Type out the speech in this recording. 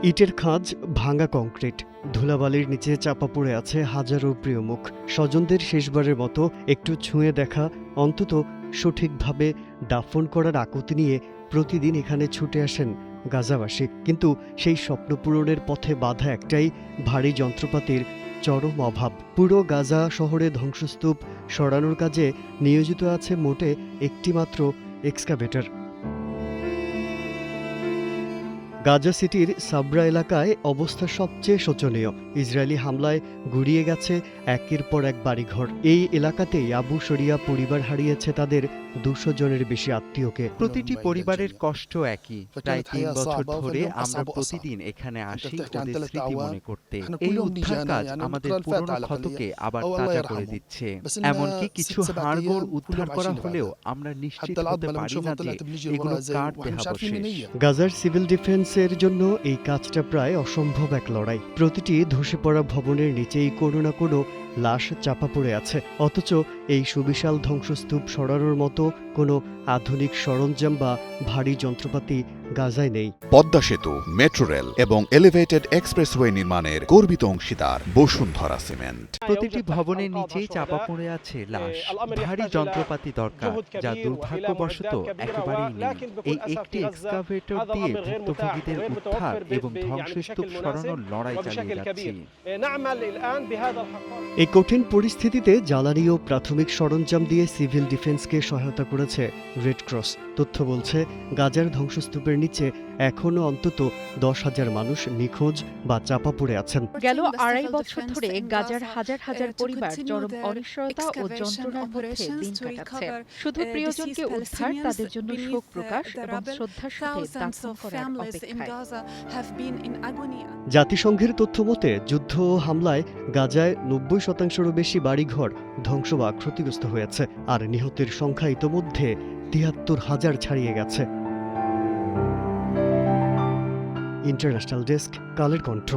ইটের খাঁজ, ভাঙা কংক্রিট, ধুলাবালির নিচে চাপা পড়ে আছে হাজারো প্রিয় মুখ। স্বজনদের শেষবারের মতো একটু ছুঁয়ে দেখা, অন্তত সঠিকভাবে দাফন করার আকুতি নিয়ে প্রতিদিন এখানে ছুটে আসেন গাজাবাসী। কিন্তু সেই স্বপ্ন পূরণের পথে বাধা একটাই, ভারী যন্ত্রপাতির চরম অভাব। পুরো গাজা শহরে ধ্বংসস্তূপ সরানোর কাজে নিয়োজিত আছে মোটে একটি মাত্র এক্সকাভেটর। গাজা সিটির সাবরা এলাকায় অবস্থা সবচেয়ে শোচনীয়। ইসরায়েলি হামলায় গুড়িয়ে গেছে একের পর এক বাড়িঘর। এই এলাকাতেই আবু শরিয়া পরিবার হারিয়েছে তাদের 200 জনের বেশি আত্মীয়কে। প্রতিটি পরিবারের কষ্ট একই। প্রায় 3 বছর ধরে আমরা প্রতিদিন এখানে আসি ওদের স্মৃতি মনে করতে। এই উদ্ধার কাজ আমাদের পুরনো ক্ষতকে আবার তাজা করে দিচ্ছে। এমনকি কিছু হাড়গোড় উদ্ধার করা হলেও আমরা নিশ্চিত হতে পারি না যে এগুলো কার দেহাবশেষ। গাজার সিভিল ডিফেন্সের জন্য এই কাজটা প্রায় অসম্ভব এক লড়াই। প্রতিটি ধসে পড়া ভবনের নিচেই কোনো না কোনো লাশ চাপা পড়ে আছে, অথচ এই সুবিশাল ধ্বংসস্তূপ সরানোর মতো কোনো আধুনিক সরঞ্জাম বা ভারী যন্ত্রপাতি গাজায় নেই। পদ্মা সেতু, মেট্রো রেল এবং এলিভেটেড এক্সপ্রেসওয়ে নির্মাণের গর্বিত অংশীদার বসুন্ধরা সিমেন্ট। প্রতিটি ভবনের নিচেই চাপা পড়ে আছে লাশ। ভারী যন্ত্রপাতি দরকার, যা দুর্ভাগ্যবশত একেবারেই নেই। এই একটি এক্সকাভেটর দিয়ে ভুক্তভোগীদের উদ্ধার এবং ধ্বংসস্তূপ সরানোর লড়াই চালিয়ে যাচ্ছি। এই কঠিন পরিস্থিতিতে জ্বালানি ও প্রাথমিক সরঞ্জাম দিয়ে সিভিল ডিফেন্সকে সহায়তা করেছে রেড ক্রস। তথ্য বলছে, গাজার ধ্বংসস্তূপের নিচে এখনও অন্তত 10,000 মানুষ নিখোঁজ বা চাপা পড়ে আছেন। গেল 2.5 বছর ধরে গাজার হাজার হাজার পরিবার চরম অনিশ্চয়তা ও যন্ত্রণার মধ্যে দিন কাটাচ্ছে। শুধু প্রিয়জনকে উদ্ধার, তাদের জন্য শোক প্রকাশ এবং শ্রদ্ধার সাথে দাফন করার অপেক্ষায়। জাতিসংঘের তথ্য মতে যুদ্ধ ও হামলায় গাজায় 90%-রও বেশি বাড়িঘর ধ্বংস বা ক্ষতিগ্রস্ত হয়েছে, আর নিহতের সংখ্যা ইতোমধ্যে 73,000 ছাড়িয়ে গেছে। International desk, Kaler Kantho.